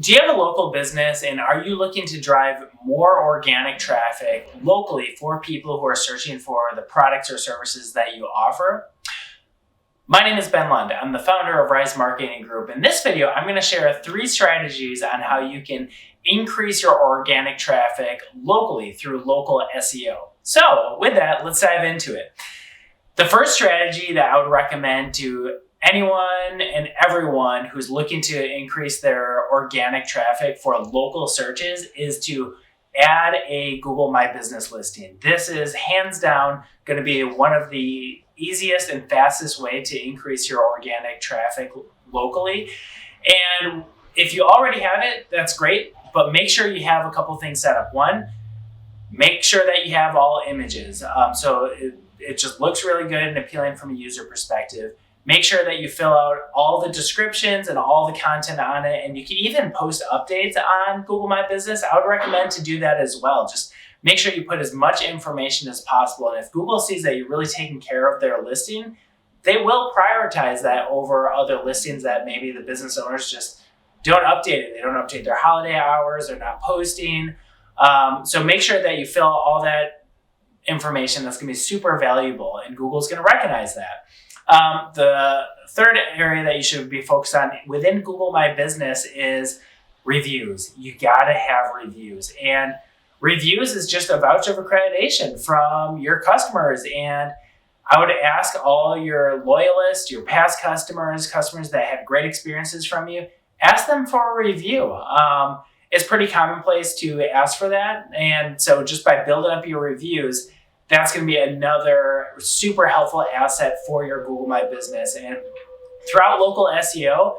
Do you have a local business and are you looking to drive more organic traffic locally for people who are searching for the products or services that you offer? My name is Ben Lund. I'm the founder of Rise Marketing Group. In this video, I'm going to share 3 strategies on how you can increase your organic traffic locally through local SEO. So with that, let's dive into it. The first strategy that I would recommend to anyone and everyone who's looking to increase their organic traffic for local searches is to add a Google My Business listing. This is hands down going to be one of the easiest and fastest way to increase your organic traffic locally. And if you already have it, that's great, but make sure you have a couple things set up. One, make sure that you have all images. So it just looks really good and appealing from a user perspective. Make sure that you fill out all the descriptions and all the content on it. And you can even post updates on Google My Business. I would recommend to do that as well. Just make sure you put as much information as possible. And if Google sees that you're really taking care of their listing, they will prioritize that over other listings that maybe the business owners just don't update it. They don't update their holiday hours, they're not posting. So make sure that you fill all that information. That's going to be super valuable, and Google's going to recognize that. The third area that you should be focused on within Google My Business is reviews. You gotta have reviews, and reviews is just a voucher of accreditation from your customers. And I would ask all your loyalists, your past customers that had great experiences from you, ask them for a review. It's pretty commonplace to ask for that. And so just by building up your reviews, that's going to be another super helpful asset for your Google My Business. And throughout local SEO,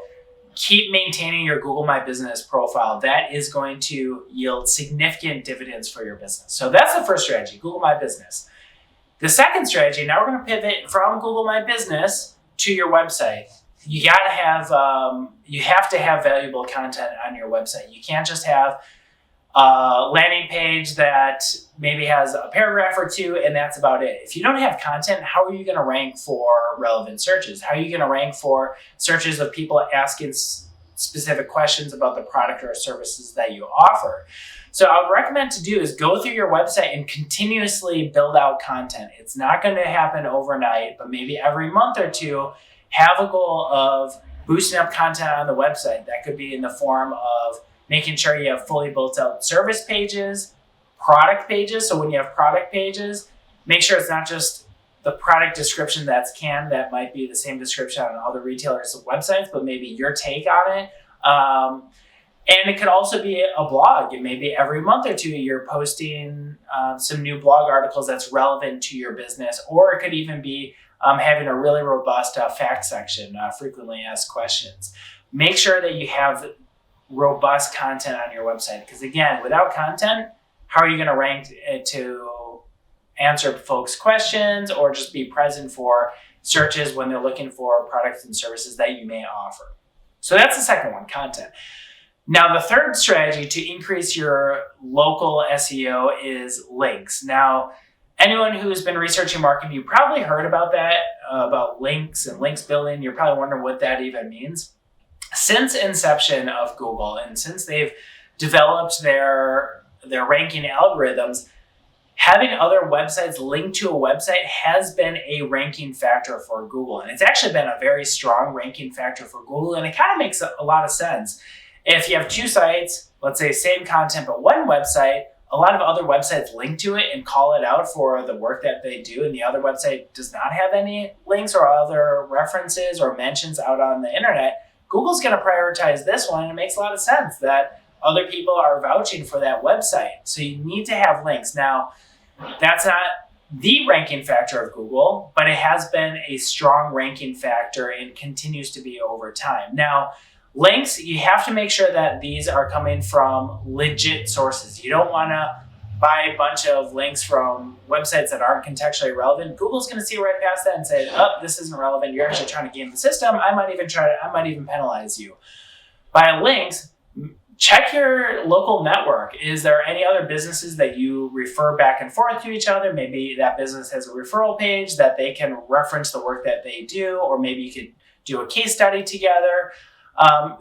keep maintaining your Google My Business profile. That is going to yield significant dividends for your business. So that's the first strategy, Google My Business. The second strategy, now we're going to pivot from Google My Business to your website. You have to have valuable content on your website. You can't just have a landing page that maybe has a paragraph or 2 and that's about it. If you don't have content, how are you going to rank for relevant searches? How are you going to rank for searches of people asking specific questions about the product or services that you offer? So I would recommend to do is go through your website and continuously build out content. It's not going to happen overnight, but maybe every month or 2, have a goal of boosting up content on the website. That could be in the form of making sure you have fully built out service pages, product pages. So when you have product pages, make sure it's not just the product description that's canned. That might be the same description on other retailers' websites, but maybe your take on it. And it could also be a blog. And maybe every month or 2, you're posting some new blog articles that's relevant to your business. Or it could even be having a really robust fact section, frequently asked questions. Make sure that you have robust content on your website, because again, without content, how are you going to rank to answer folks' questions or just be present for searches when they're looking for products and services that you may offer? So that's the second one, content. Now, the third strategy to increase your local SEO is links. Now, anyone who's been researching marketing, you probably heard about that, about links and links building. You're probably wondering what that even means. Since inception of Google and since they've developed their ranking algorithms, having other websites linked to a website has been a ranking factor for Google. And it's actually been a very strong ranking factor for Google. And it kind of makes a lot of sense. If you have 2 sites, let's say same content, but one website, a lot of other websites link to it and call it out for the work that they do, and the other website does not have any links or other references or mentions out on the internet, Google's going to prioritize this one, and it makes a lot of sense that other people are vouching for that website. So you need to have links. Now, that's not the ranking factor of Google, but it has been a strong ranking factor and continues to be over time. Now, links, you have to make sure that these are coming from legit sources. You don't want to buy a bunch of links from websites that aren't contextually relevant. Google's going to see right past that and say, oh, this isn't relevant. You're actually trying to game the system. I might even penalize you. By links, check your local network. Is there any other businesses that you refer back and forth to each other? Maybe that business has a referral page that they can reference the work that they do, or maybe you could do a case study together.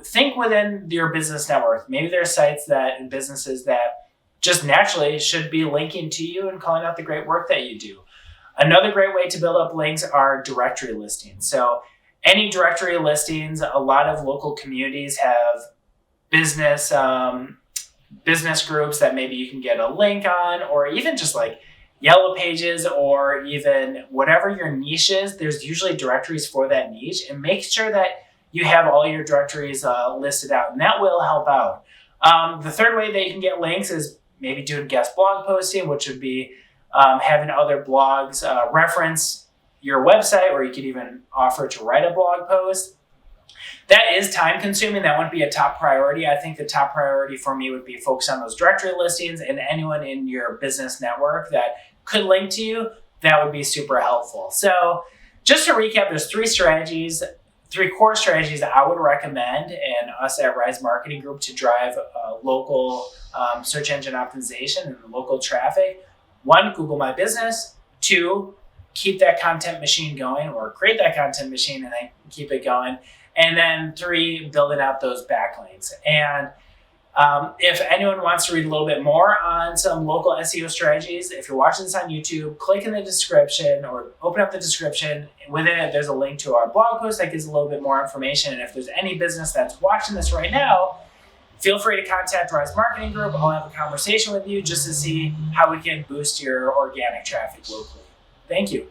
Think within your business network. Maybe there are sites and businesses that just naturally should be linking to you and calling out the great work that you do. Another great way to build up links are directory listings. So any directory listings, a lot of local communities have business groups that maybe you can get a link on, or even just like yellow pages, or even whatever your niche is, there's usually directories for that niche, and make sure that you have all your directories listed out, and that will help out. The third way that you can get links is maybe doing guest blog posting, which would be having other blogs reference your website, or you could even offer to write a blog post. That is time consuming. That wouldn't be a top priority. I think the top priority for me would be focus on those directory listings, and anyone in your business network that could link to you, that would be super helpful. So just to recap, there's three core strategies that I would recommend and us at Rise Marketing Group to drive local search engine optimization and local traffic. 1, Google My Business. 2, keep that content machine going, or create that content machine and then keep it going. And then 3, building out those backlinks. And if anyone wants to read a little bit more on some local SEO strategies, if you're watching this on YouTube, click in the description or open up the description. Within it, there's a link to our blog post that gives a little bit more information. And if there's any business that's watching this right now, feel free to contact Rise Marketing Group. I'll have a conversation with you just to see how we can boost your organic traffic locally. Thank you.